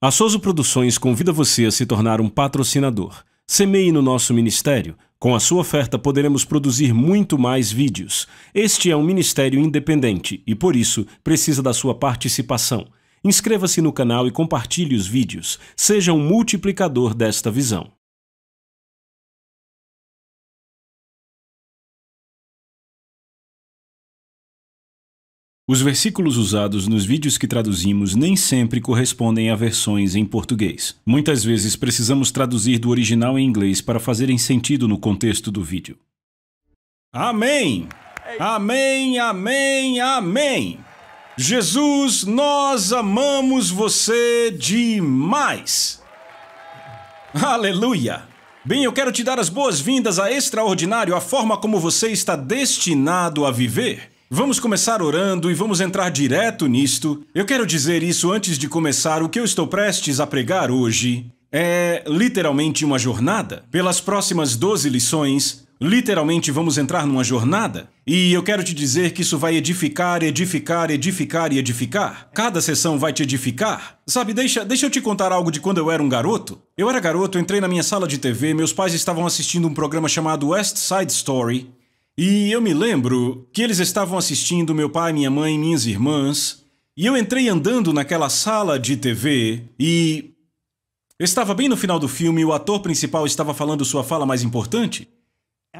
A Soso Produções convida você a se tornar um patrocinador. Semeie no nosso ministério. Com a sua oferta poderemos produzir muito mais vídeos. Este é um ministério independente e, por isso, precisa da sua participação. Inscreva-se no canal e compartilhe os vídeos. Seja um multiplicador desta visão. Os versículos usados nos vídeos que traduzimos nem sempre correspondem a versões em português. Muitas vezes precisamos traduzir do original em inglês para fazerem sentido no contexto do vídeo. Amém! Amém, amém, amém! Jesus, nós amamos você demais! Aleluia! Bem, eu quero te dar as boas-vindas a Extraordinário, a forma como você está destinado a viver. Vamos começar orando e vamos entrar direto nisto. Eu quero dizer isso antes de começar. O que eu estou prestes a pregar hoje é literalmente uma jornada. Pelas próximas 12 lições, literalmente vamos entrar numa jornada. E eu quero te dizer que isso vai edificar, edificar, edificar e edificar. Cada sessão vai te edificar. Sabe, deixa eu te contar algo de quando eu era um garoto. Eu era garoto, entrei na minha sala de TV, meus pais estavam assistindo um programa chamado West Side Story. E eu me lembro que eles estavam assistindo, meu pai, minha mãe, minhas irmãs, e eu entrei andando naquela sala de TV e estava bem no final do filme, o ator principal estava falando sua fala mais importante.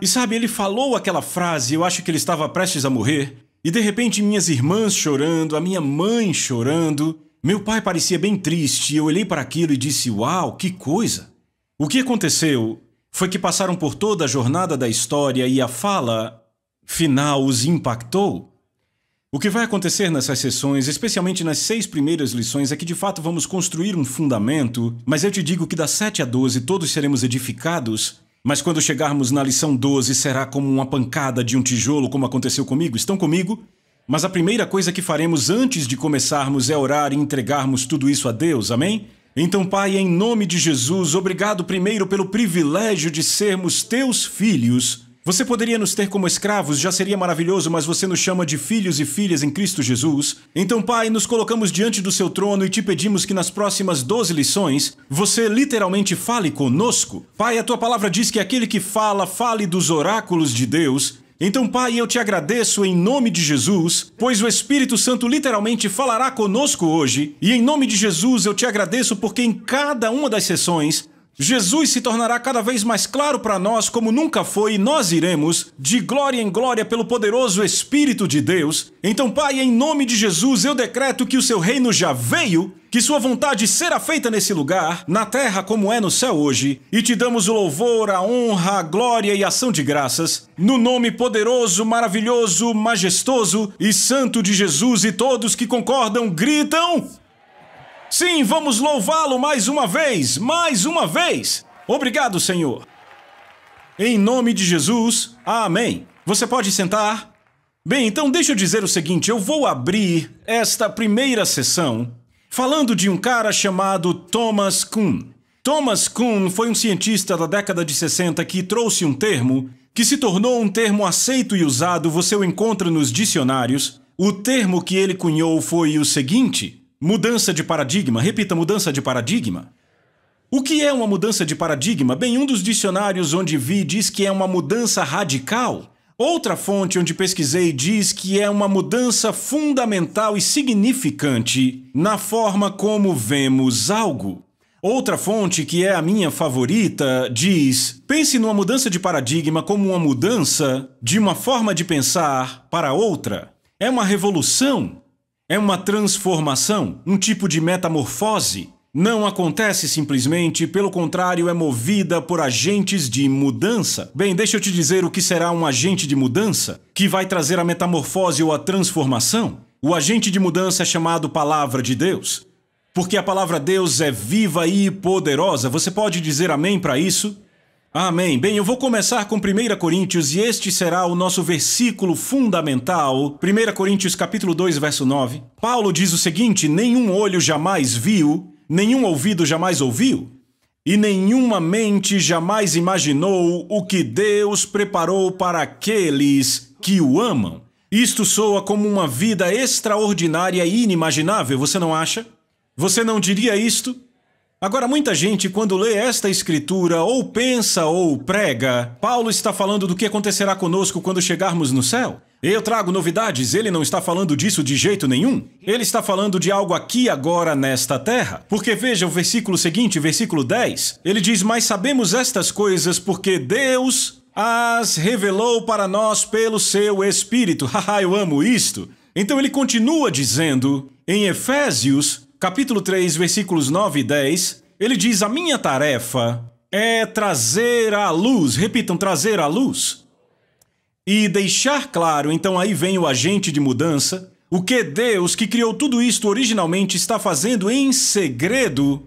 E sabe, ele falou aquela frase, eu acho que ele estava prestes a morrer, e de repente minhas irmãs chorando, a minha mãe chorando, meu pai parecia bem triste, e eu olhei para aquilo e disse, uau, que coisa! O que aconteceu foi que passaram por toda a jornada da história e a fala final os impactou. O que vai acontecer nessas sessões, especialmente nas 6 primeiras lições, é que de fato vamos construir um fundamento, mas eu te digo que das 7 a 12 todos seremos edificados, mas quando chegarmos na lição 12 será como uma pancada de um tijolo, como aconteceu comigo. Estão comigo? Mas a primeira coisa que faremos antes de começarmos é orar e entregarmos tudo isso a Deus, amém? Então, Pai, em nome de Jesus, obrigado primeiro pelo privilégio de sermos teus filhos. Você poderia nos ter como escravos, já seria maravilhoso, mas você nos chama de filhos e filhas em Cristo Jesus. Então, Pai, nos colocamos diante do seu trono e te pedimos que nas próximas 12 lições, você literalmente fale conosco. Pai, a tua palavra diz que aquele que fala, fale dos oráculos de Deus. Então, Pai, eu te agradeço em nome de Jesus, pois o Espírito Santo literalmente falará conosco hoje. E em nome de Jesus eu te agradeço porque em cada uma das sessões, Jesus se tornará cada vez mais claro para nós como nunca foi e nós iremos de glória em glória pelo poderoso Espírito de Deus. Então, Pai, em nome de Jesus eu decreto que o seu reino já veio, que sua vontade será feita nesse lugar, na terra como é no céu hoje, e te damos o louvor, a honra, a glória e a ação de graças, no nome poderoso, maravilhoso, majestoso e santo de Jesus, e todos que concordam gritam... Sim, vamos louvá-lo mais uma vez, mais uma vez. Obrigado, Senhor. Em nome de Jesus, amém. Você pode sentar? Bem, então deixa eu dizer o seguinte, eu vou abrir esta primeira sessão falando de um cara chamado Thomas Kuhn. Thomas Kuhn foi um cientista da década de 60 que trouxe um termo que se tornou um termo aceito e usado, você o encontra nos dicionários. O termo que ele cunhou foi o seguinte... Mudança de paradigma. Repita, mudança de paradigma. O que é uma mudança de paradigma? Bem, um dos dicionários onde vi diz que é uma mudança radical. Outra fonte onde pesquisei diz que é uma mudança fundamental e significante na forma como vemos algo. Outra fonte, que é a minha favorita, diz: pense numa mudança de paradigma como uma mudança de uma forma de pensar para outra. É uma revolução. É uma transformação, um tipo de metamorfose. Não acontece simplesmente, pelo contrário, é movida por agentes de mudança. Bem, deixa eu te dizer o que será um agente de mudança, que vai trazer a metamorfose ou a transformação. O agente de mudança é chamado Palavra de Deus, porque a Palavra de Deus é viva e poderosa. Você pode dizer amém para isso? Amém. Bem, eu vou começar com 1 Coríntios e este será o nosso versículo fundamental. 1 Coríntios capítulo 2, verso 9. Paulo diz o seguinte: nenhum olho jamais viu, nenhum ouvido jamais ouviu, e nenhuma mente jamais imaginou o que Deus preparou para aqueles que o amam. Isto soa como uma vida extraordinária e inimaginável, você não acha? Você não diria isto? Agora, muita gente, quando lê esta escritura, ou pensa ou prega, Paulo está falando do que acontecerá conosco quando chegarmos no céu. Eu trago novidades, ele não está falando disso de jeito nenhum. Ele está falando de algo aqui agora nesta terra. Porque veja o versículo seguinte, versículo 10. Ele diz, mas sabemos estas coisas porque Deus as revelou para nós pelo seu Espírito. Haha, eu amo isto. Então ele continua dizendo, em Efésios, capítulo 3, versículos 9 e 10, ele diz, a minha tarefa é trazer à luz, repitam, trazer à luz, e deixar claro, então aí vem o agente de mudança, o que Deus, que criou tudo isto originalmente, está fazendo em segredo,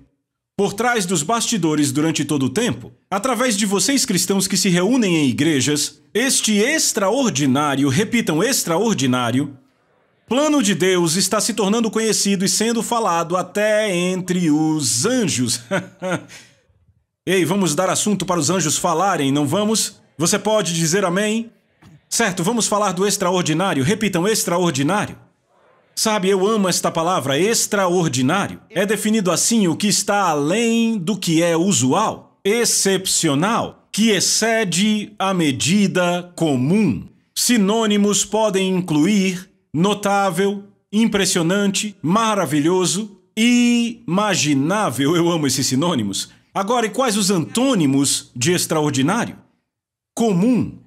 por trás dos bastidores durante todo o tempo, através de vocês cristãos que se reúnem em igrejas, este extraordinário, repitam, extraordinário, plano de Deus está se tornando conhecido e sendo falado até entre os anjos. Ei, vamos dar assunto para os anjos falarem, não vamos? Você pode dizer amém? Certo, vamos falar do extraordinário. Repitam, extraordinário. Sabe, eu amo esta palavra, extraordinário. É definido assim o que está além do que é usual, excepcional, que excede a medida comum. Sinônimos podem incluir notável, impressionante, maravilhoso, imaginável. Eu amo esses sinônimos. Agora, e quais os antônimos de extraordinário? Comum,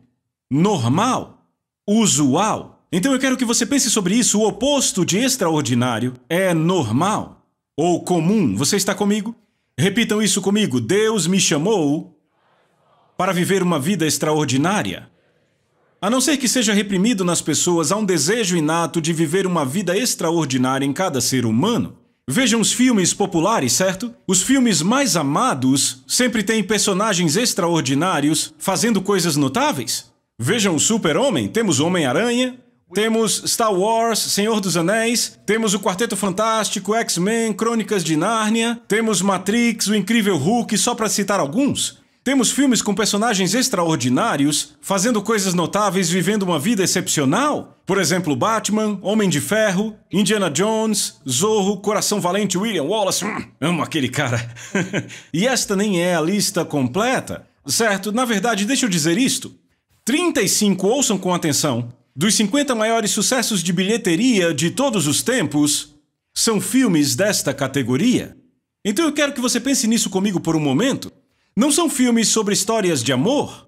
normal, usual. Então eu quero que você pense sobre isso. O oposto de extraordinário é normal ou comum. Você está comigo? Repitam isso comigo. Deus me chamou para viver uma vida extraordinária. A não ser que seja reprimido nas pessoas, há um desejo inato de viver uma vida extraordinária em cada ser humano. Vejam os filmes populares, certo? Os filmes mais amados sempre têm personagens extraordinários fazendo coisas notáveis. Vejam o Super-Homem, temos o Homem-Aranha, temos Star Wars, Senhor dos Anéis, temos o Quarteto Fantástico, X-Men, Crônicas de Nárnia, temos Matrix, o Incrível Hulk, só para citar alguns. Temos filmes com personagens extraordinários, fazendo coisas notáveis, vivendo uma vida excepcional. Por exemplo, Batman, Homem de Ferro, Indiana Jones, Zorro, Coração Valente, William Wallace. Amo aquele cara. E esta nem é a lista completa, certo? Na verdade, deixa eu dizer isto. 35, ouçam com atenção, dos 50 maiores sucessos de bilheteria de todos os tempos, são filmes desta categoria. Então eu quero que você pense nisso comigo por um momento. Não são filmes sobre histórias de amor,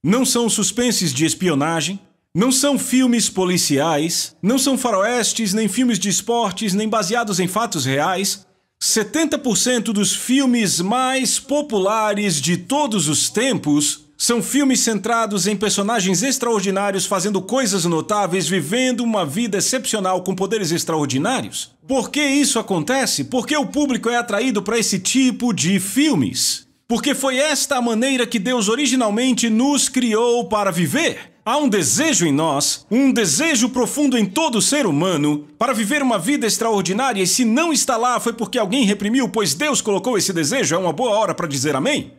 não são suspenses de espionagem, não são filmes policiais, não são faroestes, nem filmes de esportes, nem baseados em fatos reais. 70% dos filmes mais populares de todos os tempos são filmes centrados em personagens extraordinários fazendo coisas notáveis, vivendo uma vida excepcional com poderes extraordinários. Por que isso acontece? Porque o público é atraído para esse tipo de filmes. Porque foi esta a maneira que Deus originalmente nos criou para viver. Há um desejo em nós, um desejo profundo em todo ser humano, para viver uma vida extraordinária, e se não está lá foi porque alguém reprimiu, pois Deus colocou esse desejo. É uma boa hora para dizer amém?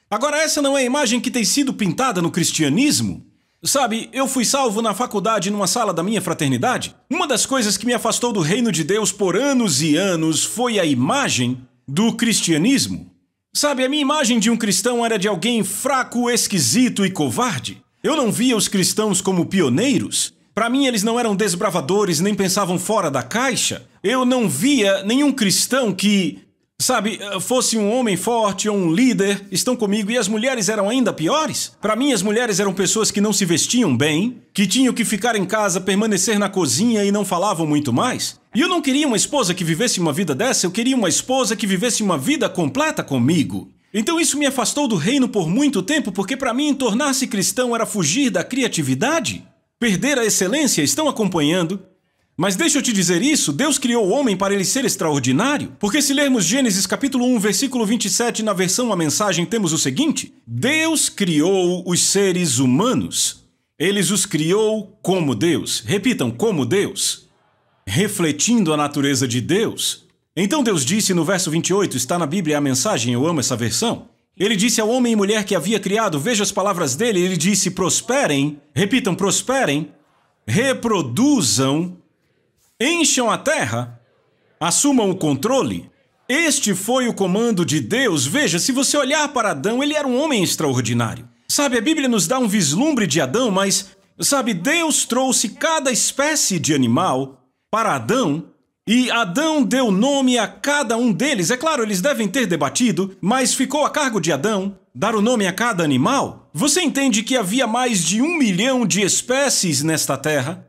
Agora, essa não é a imagem que tem sido pintada no cristianismo. Sabe, eu fui salvo na faculdade numa sala da minha fraternidade. Uma das coisas que me afastou do reino de Deus por anos e anos foi a imagem do cristianismo. Sabe, a minha imagem de um cristão era de alguém fraco, esquisito e covarde. Eu não via os cristãos como pioneiros. Para mim, eles não eram desbravadores, nem pensavam fora da caixa. Eu não via nenhum cristão que, sabe, fosse um homem forte ou um líder. Estão comigo? E as mulheres eram ainda piores? Para mim, as mulheres eram pessoas que não se vestiam bem, que tinham que ficar em casa, permanecer na cozinha e não falavam muito mais. E eu não queria uma esposa que vivesse uma vida dessa, eu queria uma esposa que vivesse uma vida completa comigo. Então isso me afastou do reino por muito tempo, porque para mim tornar-se cristão era fugir da criatividade, perder a excelência. Estão acompanhando? Mas deixa eu te dizer isso, Deus criou o homem para ele ser extraordinário. Porque se lermos Gênesis capítulo 1, versículo 27, na versão A Mensagem, temos o seguinte: Deus criou os seres humanos. Eles os criou como Deus. Repitam, como Deus. Refletindo a natureza de Deus. Então Deus disse no verso 28, está na Bíblia A Mensagem, eu amo essa versão. Ele disse ao homem e mulher que havia criado, veja as palavras dele, ele disse, prosperem, repitam, prosperem, reproduzam, encham a terra, assumam o controle Este foi o comando de Deus. Veja, se você olhar para Adão, ele era um homem extraordinário. Sabe, a Bíblia nos dá um vislumbre de Adão, mas, sabe, Deus trouxe cada espécie de animal para Adão, e Adão deu nome a cada um deles. É claro, eles devem ter debatido, mas ficou a cargo de Adão dar o nome a cada animal. Você entende que havia mais de 1 milhão de espécies nesta terra?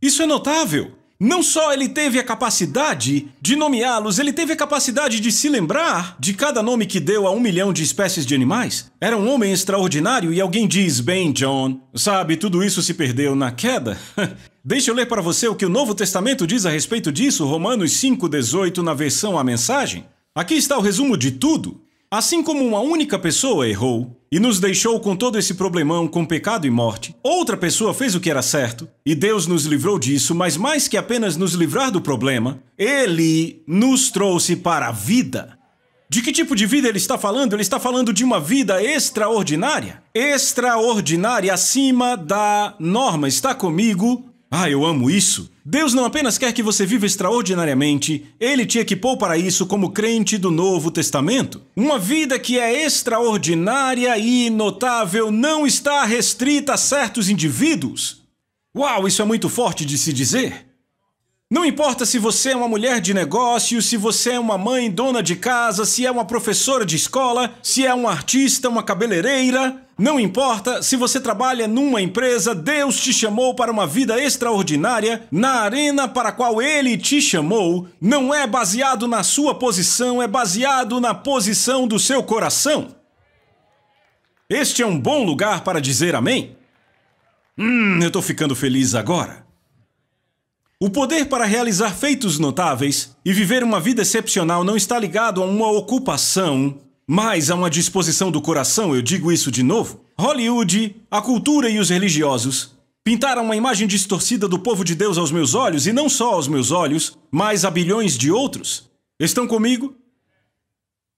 Isso é notável. Não só ele teve a capacidade de nomeá-los, ele teve a capacidade de se lembrar de cada nome que deu a 1 milhão de espécies de animais. Era um homem extraordinário e alguém diz, bem, John, sabe, tudo isso se perdeu na queda? Deixa eu ler para você o que o Novo Testamento diz a respeito disso, Romanos 5,18, na versão A Mensagem. Aqui está o resumo de tudo. Assim como uma única pessoa errou e nos deixou com todo esse problemão com pecado e morte, outra pessoa fez o que era certo e Deus nos livrou disso, mas mais que apenas nos livrar do problema, Ele nos trouxe para a vida. De que tipo de vida ele está falando? Ele está falando de uma vida extraordinária. Extraordinária, acima da norma. Está comigo? Ah, eu amo isso. Deus não apenas quer que você viva extraordinariamente, Ele te equipou para isso como crente do Novo Testamento. Uma vida que é extraordinária e notável não está restrita a certos indivíduos. Uau, isso é muito forte de se dizer. Não importa se você é uma mulher de negócios, se você é uma mãe dona de casa, se é uma professora de escola, se é um artista, uma cabeleireira. Não importa se você trabalha numa empresa, Deus te chamou para uma vida extraordinária. Na arena para a qual Ele te chamou, não é baseado na sua posição, é baseado na posição do seu coração. Este é um bom lugar para dizer amém? Eu estou ficando feliz agora. O poder para realizar feitos notáveis e viver uma vida excepcional não está ligado a uma ocupação, mas a uma disposição do coração, eu digo isso de novo. Hollywood, a cultura e os religiosos pintaram uma imagem distorcida do povo de Deus aos meus olhos, e não só aos meus olhos, mas a bilhões de outros. Estão comigo?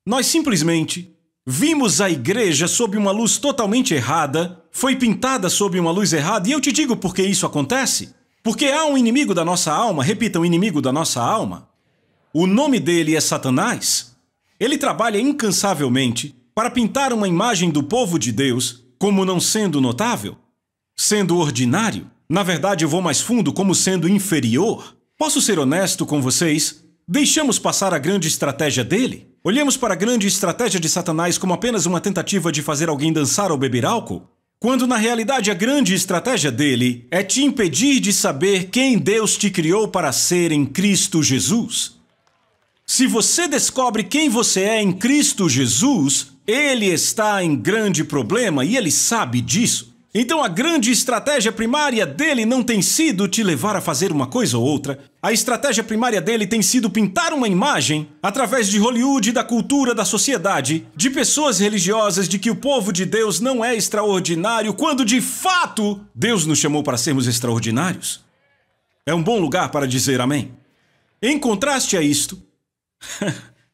Nós simplesmente vimos a igreja sob uma luz totalmente errada, foi pintada sob uma luz errada, e eu te digo por que isso acontece. Porque há um inimigo da nossa alma, repita, um inimigo da nossa alma. O nome dele é Satanás. Ele trabalha incansavelmente para pintar uma imagem do povo de Deus como não sendo notável, sendo ordinário. Na verdade, eu vou mais fundo, como sendo inferior. Posso ser honesto com vocês? Deixamos passar a grande estratégia dele? Olhamos para a grande estratégia de Satanás como apenas uma tentativa de fazer alguém dançar ou beber álcool? Quando na realidade a grande estratégia dele é te impedir de saber quem Deus te criou para ser em Cristo Jesus. Se você descobre quem você é em Cristo Jesus, ele está em grande problema e ele sabe disso. Então a grande estratégia primária dele não tem sido te levar a fazer uma coisa ou outra. A estratégia primária dele tem sido pintar uma imagem, através de Hollywood, da cultura, da sociedade, de pessoas religiosas, de que o povo de Deus não é extraordinário, quando de fato Deus nos chamou para sermos extraordinários. É um bom lugar para dizer amém. Em contraste a isto,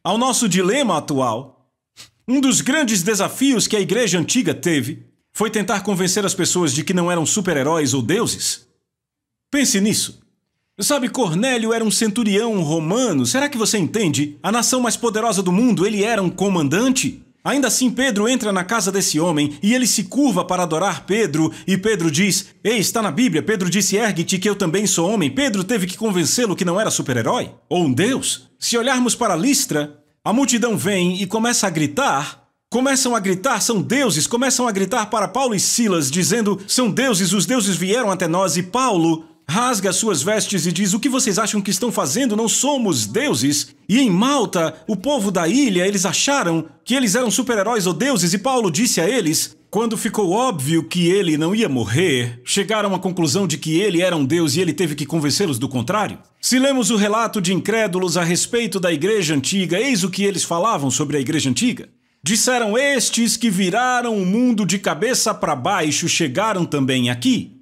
ao nosso dilema atual, um dos grandes desafios que a igreja antiga teve foi tentar convencer as pessoas de que não eram super-heróis ou deuses. Pense nisso. Sabe, Cornélio era um centurião romano. Será que você entende? A nação mais poderosa do mundo, ele era um comandante. Ainda assim, Pedro entra na casa desse homem e ele se curva para adorar Pedro. E Pedro diz, ei, está na Bíblia. Pedro disse, ergue-te que eu também sou homem. Pedro teve que convencê-lo que não era super-herói ou um deus. Se olharmos para Listra, a multidão vem e começa a gritar. Começam a gritar, são deuses, começam a gritar para Paulo e Silas, dizendo, são deuses, os deuses vieram até nós. E Paulo rasga suas vestes e diz, o que vocês acham que estão fazendo? Não somos deuses. E em Malta, o povo da ilha, eles acharam que eles eram super-heróis ou deuses, e Paulo disse a eles, quando ficou óbvio que ele não ia morrer, chegaram à conclusão de que ele era um deus e ele teve que convencê-los do contrário. Se lemos o relato de incrédulos a respeito da igreja antiga, eis o que eles falavam sobre a igreja antiga. Disseram, estes que viraram o mundo de cabeça para baixo chegaram também aqui.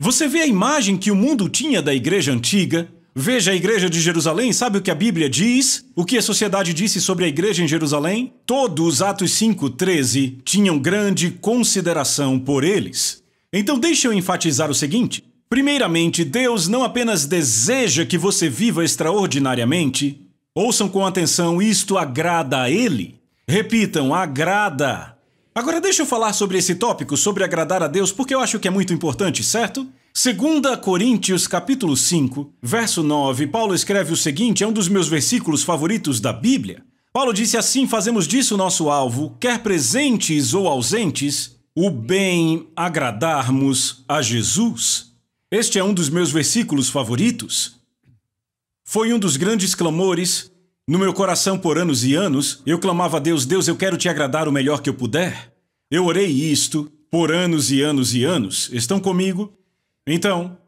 Você vê a imagem que o mundo tinha da igreja antiga? Veja a igreja de Jerusalém, sabe o que a Bíblia diz? O que a sociedade disse sobre a igreja em Jerusalém? Todos, Atos 5:13, tinham grande consideração por eles. Então deixa eu enfatizar o seguinte. Primeiramente, Deus não apenas deseja que você viva extraordinariamente, Ouçam com atenção, isto agrada a Ele. Repitam, agrada. Agora deixa eu falar sobre esse tópico, sobre agradar a Deus, porque eu acho que é muito importante, certo? 2 Coríntios capítulo 5, verso 9, Paulo escreve o seguinte, é um dos meus versículos favoritos da Bíblia. Paulo disse assim, fazemos disso nosso alvo, quer presentes ou ausentes, o bem agradarmos a Jesus. Este é um dos meus versículos favoritos. Foi um dos grandes clamores no meu coração por anos e anos. Eu clamava a Deus, Deus, eu quero te agradar o melhor que eu puder. Eu orei isto por anos e anos e anos. Estão comigo? Então,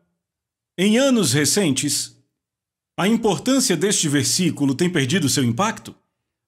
em anos recentes, a importância deste versículo tem perdido seu impacto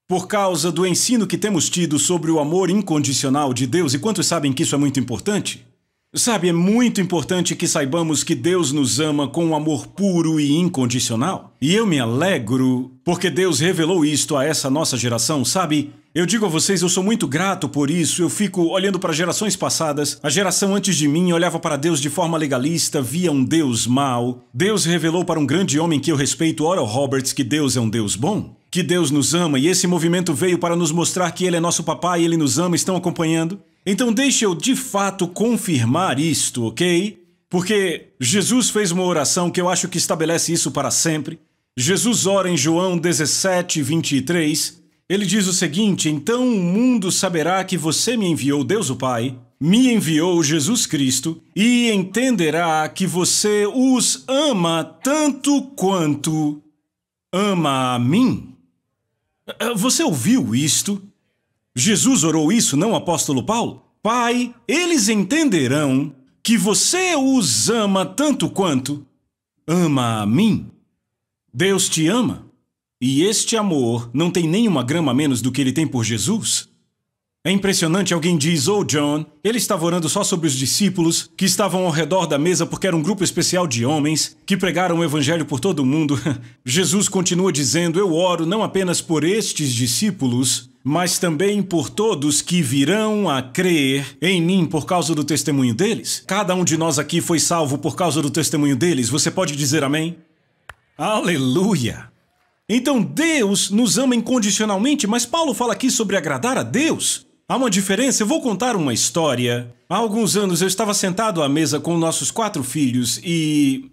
por causa do ensino que temos tido sobre o amor incondicional de Deus. E quantos sabem que isso é muito importante? Sabe, é muito importante que saibamos que Deus nos ama com um amor puro e incondicional. E eu me alegro porque Deus revelou isto a essa nossa geração, sabe? Eu digo a vocês, eu sou muito grato por isso. Eu fico olhando para gerações passadas. A geração antes de mim olhava para Deus de forma legalista, via um Deus mau. Deus revelou para um grande homem que eu respeito, Oral Roberts, que Deus é um Deus bom, que Deus nos ama, e esse movimento veio para nos mostrar que Ele é nosso papai, Ele nos ama. Estão acompanhando? Então deixe eu de fato confirmar isto, ok? Porque Jesus fez uma oração que eu acho que estabelece isso para sempre. Jesus ora em João 17, 23. Ele diz o seguinte, então o mundo saberá que você me enviou, Deus o Pai, me enviou Jesus Cristo, e entenderá que você os ama tanto quanto ama a mim. Você ouviu isto? Jesus orou isso, não o apóstolo Paulo? Pai, eles entenderão que você os ama tanto quanto ama a mim. Deus te ama, e este amor não tem nenhuma grama menos do que ele tem por Jesus. É impressionante, alguém diz, John, ele estava orando só sobre os discípulos que estavam ao redor da mesa porque era um grupo especial de homens que pregaram o evangelho por todo o mundo. Jesus continua dizendo, eu oro não apenas por estes discípulos, mas também por todos que virão a crer em mim por causa do testemunho deles. Cada um de nós aqui foi salvo por causa do testemunho deles. Você pode dizer amém? Aleluia! Então Deus nos ama incondicionalmente, mas Paulo fala aqui sobre agradar a Deus. Há uma diferença, eu vou contar uma história. Há alguns anos eu estava sentado à mesa com nossos 4 filhos e...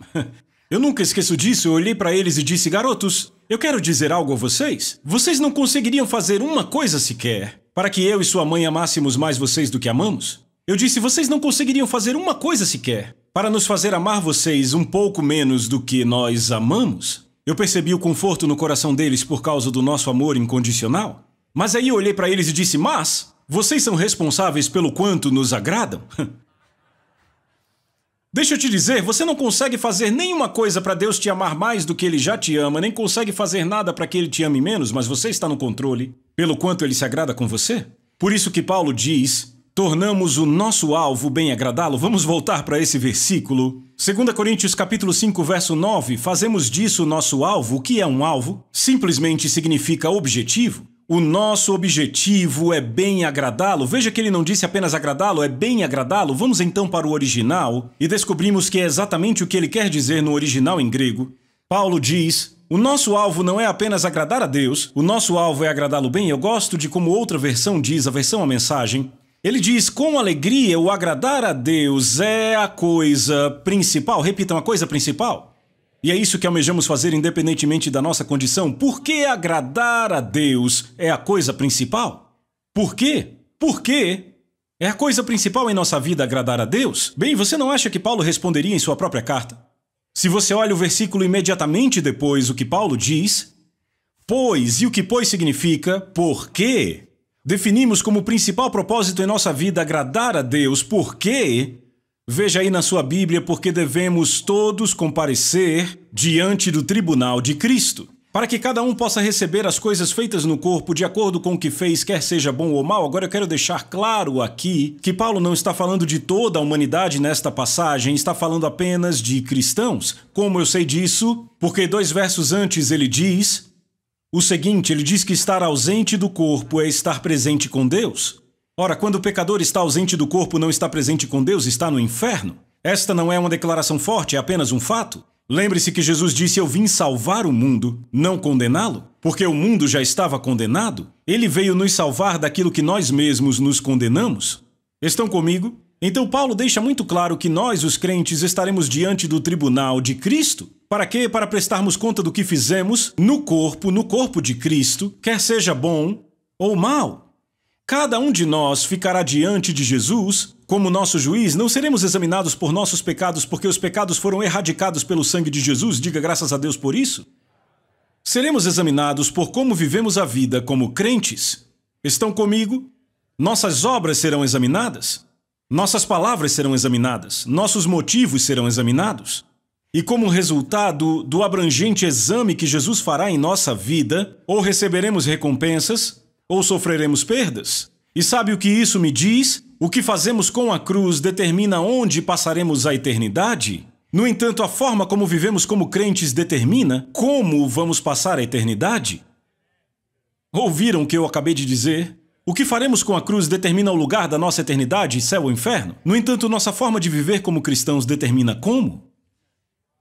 eu nunca esqueço disso, eu olhei para eles e disse, garotos, eu quero dizer algo a vocês. Vocês não conseguiriam fazer uma coisa sequer para que eu e sua mãe amássemos mais vocês do que amamos? Eu disse, vocês não conseguiriam fazer uma coisa sequer para nos fazer amar vocês um pouco menos do que nós amamos? Eu percebi o conforto no coração deles por causa do nosso amor incondicional. Mas aí eu olhei para eles e disse, mas vocês são responsáveis pelo quanto nos agradam? Deixa eu te dizer, você não consegue fazer nenhuma coisa para Deus te amar mais do que Ele já te ama, nem consegue fazer nada para que Ele te ame menos, mas você está no controle pelo quanto Ele se agrada com você. Por isso que Paulo diz, tornamos o nosso alvo bem agradá-lo. Vamos voltar para esse versículo. 2 Coríntios capítulo 5, verso 9, fazemos disso o nosso alvo. O que é um alvo? Simplesmente significa objetivo. O nosso objetivo é bem agradá-lo. Veja que ele não disse apenas agradá-lo, é bem agradá-lo. Vamos então para o original e descobrimos que é exatamente o que ele quer dizer no original em grego. Paulo diz, o nosso alvo não é apenas agradar a Deus, o nosso alvo é agradá-lo bem. Eu gosto de como outra versão diz, a versão A Mensagem. Ele diz, com alegria, o agradar a Deus é a coisa principal. Repitam, a coisa principal. E é isso que almejamos fazer independentemente da nossa condição. Por que agradar a Deus é a coisa principal? Por quê? Por quê? É a coisa principal em nossa vida agradar a Deus? Bem, você não acha que Paulo responderia em sua própria carta? Se você olha o versículo imediatamente depois, o que Paulo diz, pois, e o que pois significa porque definimos como principal propósito em nossa vida agradar a Deus, porque... Veja aí na sua Bíblia, porque devemos todos comparecer diante do tribunal de Cristo, para que cada um possa receber as coisas feitas no corpo de acordo com o que fez, quer seja bom ou mal. Agora eu quero deixar claro aqui que Paulo não está falando de toda a humanidade nesta passagem, está falando apenas de cristãos. Como eu sei disso? Porque 2 versos antes ele diz o seguinte, ele diz que estar ausente do corpo é estar presente com Deus. Ora, quando o pecador está ausente do corpo, não está presente com Deus, está no inferno. Esta não é uma declaração forte, é apenas um fato. Lembre-se que Jesus disse: eu vim salvar o mundo, não condená-lo, porque o mundo já estava condenado. Ele veio nos salvar daquilo que nós mesmos nos condenamos. Estão comigo? Então Paulo deixa muito claro que nós, os crentes, estaremos diante do tribunal de Cristo. Para quê? Para prestarmos conta do que fizemos no corpo de Cristo, quer seja bom ou mal. Cada um de nós ficará diante de Jesus como nosso juiz. Não seremos examinados por nossos pecados, porque os pecados foram erradicados pelo sangue de Jesus. Diga graças a Deus por isso. Seremos examinados por como vivemos a vida como crentes. Estão comigo? Nossas obras serão examinadas. Nossas palavras serão examinadas. Nossos motivos serão examinados. E como resultado do abrangente exame que Jesus fará em nossa vida, ou receberemos recompensas, ou sofreremos perdas. E sabe o que isso me diz? O que fazemos com a cruz determina onde passaremos a eternidade. No entanto, a forma como vivemos como crentes determina como vamos passar a eternidade. Ouviram o que eu acabei de dizer? O que faremos com a cruz determina o lugar da nossa eternidade, céu ou inferno. No entanto, nossa forma de viver como cristãos determina como.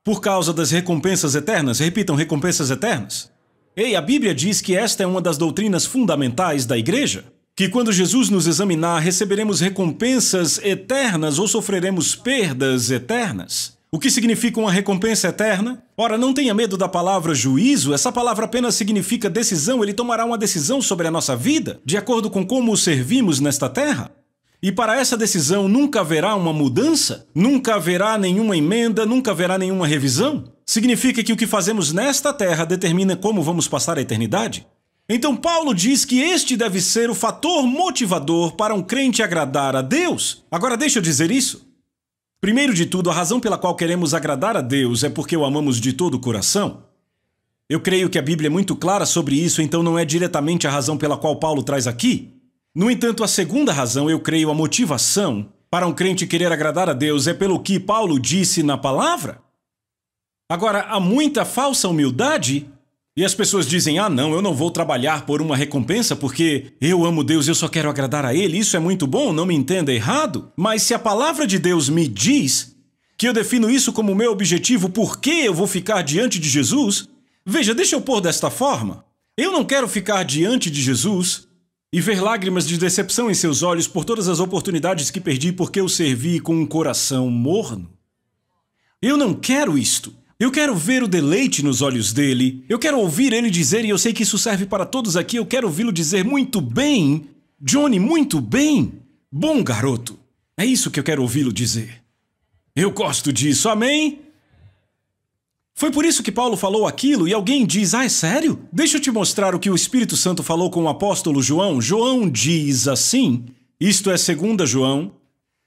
Por causa das recompensas eternas. Repitam, recompensas eternas. Ei, a Bíblia diz que esta é uma das doutrinas fundamentais da igreja. Que quando Jesus nos examinar, receberemos recompensas eternas ou sofreremos perdas eternas. O que significa uma recompensa eterna? Ora, não tenha medo da palavra juízo, essa palavra apenas significa decisão. Ele tomará uma decisão sobre a nossa vida, de acordo com como o servimos nesta terra. E para essa decisão nunca haverá uma mudança, nunca haverá nenhuma emenda, nunca haverá nenhuma revisão. Significa que o que fazemos nesta terra determina como vamos passar a eternidade. Então Paulo diz que este deve ser o fator motivador para um crente agradar a Deus. Agora deixa eu dizer isso. Primeiro de tudo, a razão pela qual queremos agradar a Deus é porque o amamos de todo o coração. Eu creio que a Bíblia é muito clara sobre isso, então não é diretamente a razão pela qual Paulo traz aqui. No entanto, a segunda razão, eu creio, a motivação para um crente querer agradar a Deus é pelo que Paulo disse na palavra. Agora, há muita falsa humildade e as pessoas dizem: ah, não, eu não vou trabalhar por uma recompensa porque eu amo Deus, eu só quero agradar a Ele. Isso é muito bom, não me entenda errado. Mas se a palavra de Deus me diz que eu defino isso como meu objetivo, por que eu vou ficar diante de Jesus? Veja, deixa eu pôr desta forma. Eu não quero ficar diante de Jesus e ver lágrimas de decepção em seus olhos por todas as oportunidades que perdi porque eu servi com um coração morno. Eu não quero isto. Eu quero ver o deleite nos olhos dele. Eu quero ouvir ele dizer, e eu sei que isso serve para todos aqui, eu quero ouvi-lo dizer: muito bem, Johnny, muito bem. Bom garoto. É isso que eu quero ouvi-lo dizer. Eu gosto disso, amém? Foi por isso que Paulo falou aquilo, e alguém diz: ah, é sério? Deixa eu te mostrar o que o Espírito Santo falou com o apóstolo João. João diz assim, isto é 2 João,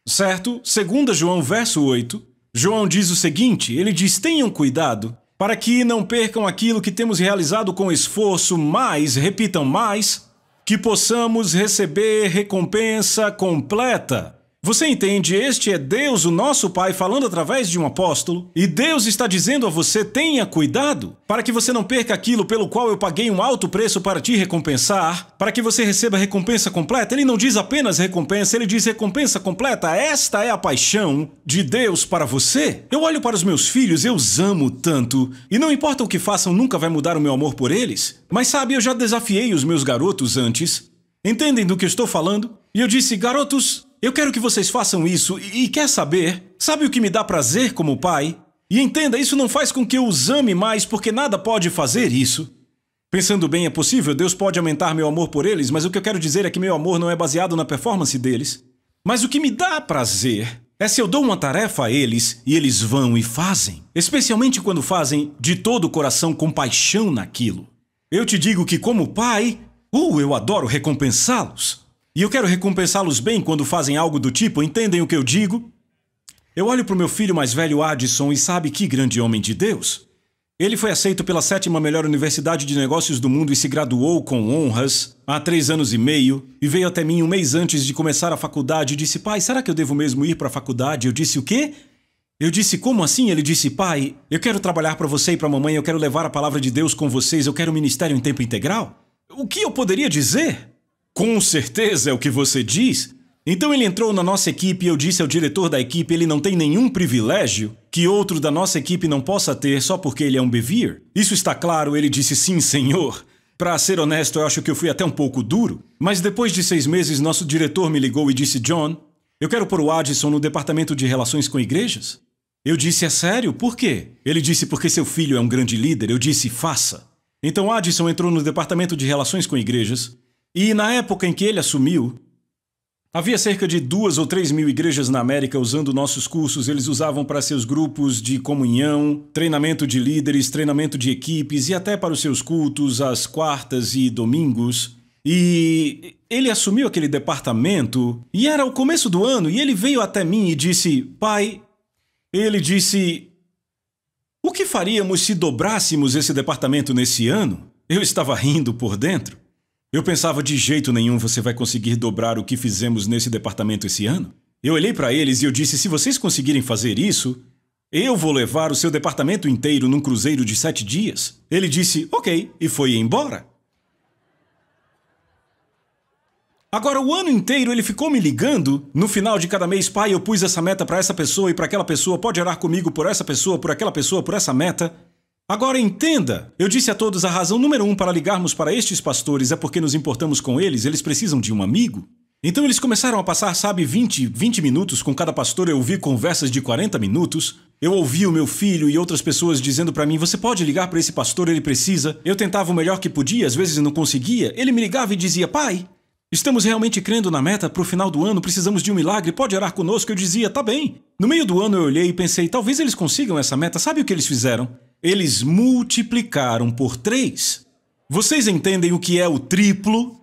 certo? 2 João, verso 8. João diz o seguinte, ele diz: tenham cuidado, para que não percam aquilo que temos realizado com esforço, mas, repitam, mais, que possamos receber recompensa completa. Você entende? Este é Deus, o nosso Pai, falando através de um apóstolo. E Deus está dizendo a você: tenha cuidado, para que você não perca aquilo pelo qual eu paguei um alto preço para te recompensar, para que você receba recompensa completa. Ele não diz apenas recompensa, ele diz recompensa completa. Esta é a paixão de Deus para você. Eu olho para os meus filhos, eu os amo tanto, e não importa o que façam, nunca vai mudar o meu amor por eles. Mas sabe, eu já desafiei os meus garotos antes. Entendem do que eu estou falando? E eu disse: garotos, eu quero que vocês façam isso e quer saber? Sabe o que me dá prazer como pai? E entenda, isso não faz com que eu os ame mais, porque nada pode fazer isso. Pensando bem, é possível, Deus pode aumentar meu amor por eles, mas o que eu quero dizer é que meu amor não é baseado na performance deles. Mas o que me dá prazer é se eu dou uma tarefa a eles e eles vão e fazem. Especialmente quando fazem de todo o coração com paixão naquilo. Eu te digo que como pai, eu adoro recompensá-los. E eu quero recompensá-los bem quando fazem algo do tipo, entendem o que eu digo? Eu olho para o meu filho mais velho, Addison, e sabe que grande homem de Deus? Ele foi aceito pela 7ª melhor universidade de negócios do mundo e se graduou com honras há 3 anos e meio, e veio até mim um mês antes de começar a faculdade e disse: pai, será que eu devo mesmo ir para a faculdade? Eu disse: o quê? Eu disse: como assim? Ele disse: pai, eu quero trabalhar para você e para a mamãe, eu quero levar a palavra de Deus com vocês, eu quero um ministério em tempo integral. O que eu poderia dizer? Com certeza é o que você diz. Então ele entrou na nossa equipe e eu disse ao diretor da equipe, ele não tem nenhum privilégio que outro da nossa equipe não possa ter só porque ele é um Bevere. Isso está claro? Ele disse, sim, senhor. Para ser honesto, eu acho que eu fui até um pouco duro. Mas depois de 6 meses, nosso diretor me ligou e disse, John, eu quero pôr o Addison no departamento de relações com igrejas. Eu disse, é sério? Por quê? Ele disse, porque seu filho é um grande líder. Eu disse, faça. Então Addison entrou no departamento de relações com igrejas e na época em que ele assumiu, havia cerca de 2 ou 3 mil igrejas na América usando nossos cursos. Eles usavam para seus grupos de comunhão, treinamento de líderes, treinamento de equipes e até para os seus cultos às quartas e domingos. E ele assumiu aquele departamento e era o começo do ano e ele veio até mim e disse, pai, ele disse, o que faríamos se dobrássemos esse departamento nesse ano? Eu estava rindo por dentro. Eu pensava, de jeito nenhum você vai conseguir dobrar o que fizemos nesse departamento esse ano. Eu olhei para eles e eu disse, se vocês conseguirem fazer isso, eu vou levar o seu departamento inteiro num cruzeiro de 7 dias. Ele disse, ok, e foi embora. Agora, o ano inteiro ele ficou me ligando. No final de cada mês, pai, eu pus essa meta para essa pessoa e para aquela pessoa. Pode orar comigo por essa pessoa, por aquela pessoa, por essa meta. Agora entenda, eu disse a todos a razão número 1 para ligarmos para estes pastores é porque nos importamos com eles precisam de um amigo. Então eles começaram a passar, 20 minutos com cada pastor. Eu ouvi conversas de 40 minutos. Eu ouvi o meu filho e outras pessoas dizendo para mim, você pode ligar para esse pastor, ele precisa. Eu tentava o melhor que podia, às vezes não conseguia. Ele me ligava e dizia, pai, estamos realmente crendo na meta para o final do ano, precisamos de um milagre, pode orar conosco? Eu dizia, tá bem. No meio do ano eu olhei e pensei, talvez eles consigam essa meta. Sabe o que eles fizeram? Eles multiplicaram por 3. Vocês entendem o que é o triplo?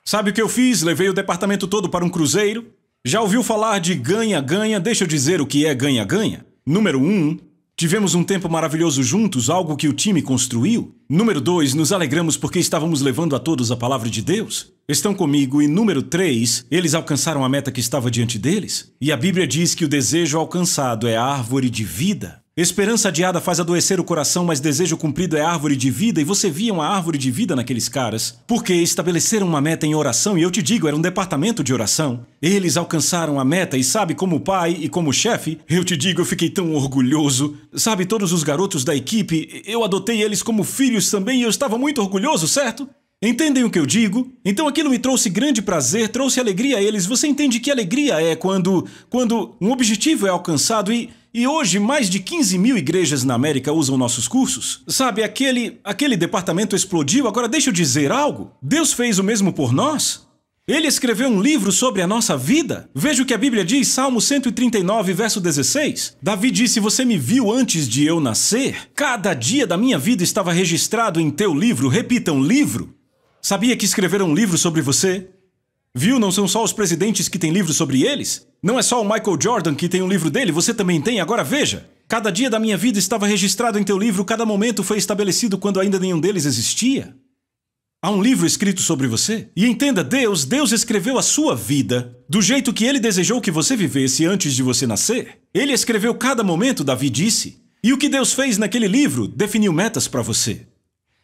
Sabe o que eu fiz? Levei o departamento todo para um cruzeiro. Já ouviu falar de ganha-ganha? Deixa eu dizer o que é ganha-ganha. Número 1, tivemos um tempo maravilhoso juntos, algo que o time construiu. Número 2, nos alegramos porque estávamos levando a todos a palavra de Deus. Estão comigo? E número 3, eles alcançaram a meta que estava diante deles. E a Bíblia diz que o desejo alcançado é a árvore de vida. Esperança adiada faz adoecer o coração, mas desejo cumprido é árvore de vida. E você via uma árvore de vida naqueles caras, porque estabeleceram uma meta em oração, e eu te digo, era um departamento de oração. Eles alcançaram a meta, e sabe, como pai e como chefe, eu te digo, eu fiquei tão orgulhoso. Sabe, todos os garotos da equipe, eu adotei eles como filhos também, e eu estava muito orgulhoso, certo? Entendem o que eu digo? Então aquilo me trouxe grande prazer, trouxe alegria a eles. Você entende que alegria é quando um objetivo é alcançado e hoje mais de 15 mil igrejas na América usam nossos cursos? Sabe, aquele departamento explodiu. Agora deixa eu dizer algo. Deus fez o mesmo por nós. Ele escreveu um livro sobre a nossa vida. Veja o que a Bíblia diz, Salmo 139, verso 16. Davi disse, você me viu antes de eu nascer. Cada dia da minha vida estava registrado em teu livro. Repitam, livro. Sabia que escreveram um livro sobre você? Viu? Não são só os presidentes que têm livros sobre eles? Não é só o Michael Jordan que tem um livro dele, você também tem. Agora veja, cada dia da minha vida estava registrado em teu livro, cada momento foi estabelecido quando ainda nenhum deles existia. Há um livro escrito sobre você. E entenda, Deus escreveu a sua vida do jeito que Ele desejou que você vivesse antes de você nascer. Ele escreveu cada momento, Davi disse. E o que Deus fez naquele livro definiu metas para você.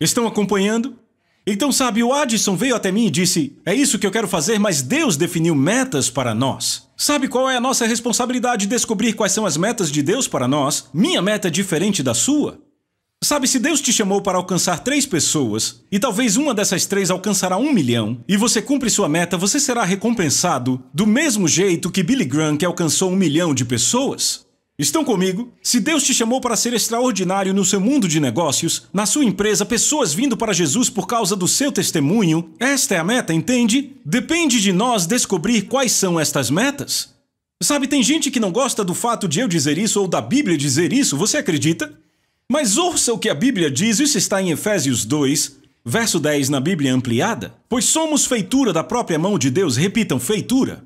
Estão acompanhando? Então, sabe, o Addison veio até mim e disse, é isso que eu quero fazer, mas Deus definiu metas para nós. Sabe qual é a nossa responsabilidade? Descobrir quais são as metas de Deus para nós. Minha meta é diferente da sua. Sabe, se Deus te chamou para alcançar 3 pessoas, e talvez uma dessas 3 alcançará 1 milhão, e você cumpre sua meta, você será recompensado do mesmo jeito que Billy Graham, que alcançou 1 milhão de pessoas. Estão comigo? Se Deus te chamou para ser extraordinário no seu mundo de negócios, na sua empresa, pessoas vindo para Jesus por causa do seu testemunho, esta é a meta, entende? Depende de nós descobrir quais são estas metas. Sabe, tem gente que não gosta do fato de eu dizer isso ou da Bíblia dizer isso, você acredita? Mas ouça o que a Bíblia diz, isso está em Efésios 2, verso 10 na Bíblia ampliada. Pois somos feitura da própria mão de Deus, repitam, feitura.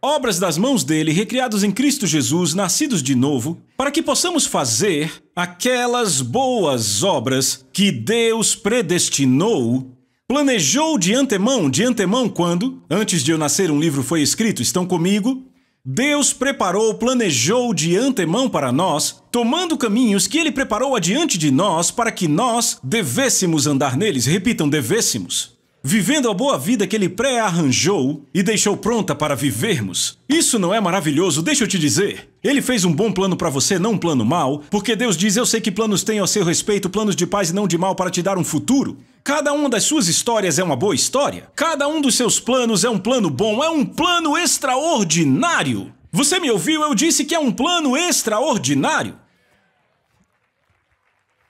Obras das mãos dele, recriados em Cristo Jesus, nascidos de novo, para que possamos fazer aquelas boas obras que Deus predestinou, planejou de antemão quando? Antes de eu nascer um livro foi escrito, estão comigo? Deus preparou, planejou de antemão para nós, tomando caminhos que Ele preparou adiante de nós para que nós devêssemos andar neles. Repitam, devêssemos. vivendo a boa vida que Ele pré-arranjou e deixou pronta para vivermos. Isso não é maravilhoso? Deixa eu te dizer. Ele fez um bom plano para você, não um plano mau, porque Deus diz: eu sei que planos tenho a seu respeito, planos de paz e não de mal, para te dar um futuro. Cada uma das suas histórias é uma boa história. Cada um dos seus planos é um plano bom, é um plano extraordinário. Você me ouviu? Eu disse que é um plano extraordinário.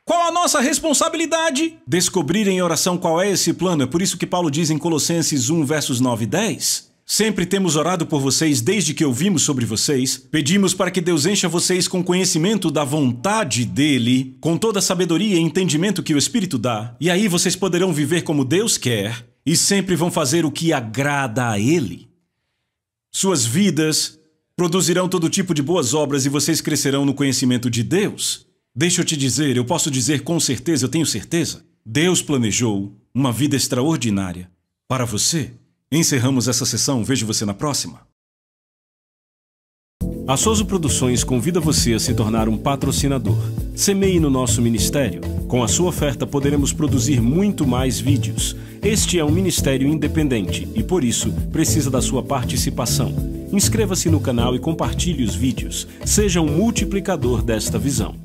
Qual a nossa responsabilidade? Descobrir em oração qual é esse plano. É por isso que Paulo diz em Colossenses 1, versos 9 e 10. Sempre temos orado por vocês desde que ouvimos sobre vocês. Pedimos para que Deus encha vocês com conhecimento da vontade dele, com toda a sabedoria e entendimento que o Espírito dá. E aí vocês poderão viver como Deus quer e sempre vão fazer o que agrada a Ele. Suas vidas produzirão todo tipo de boas obras e vocês crescerão no conhecimento de Deus. Deixa eu te dizer, eu posso dizer com certeza, eu tenho certeza, Deus planejou uma vida extraordinária para você. Encerramos essa sessão, vejo você na próxima. A Soso Produções convida você a se tornar um patrocinador. Semeie no nosso ministério. Com a sua oferta poderemos produzir muito mais vídeos. Este é um ministério independente e, por isso, precisa da sua participação. Inscreva-se no canal e compartilhe os vídeos. Seja um multiplicador desta visão.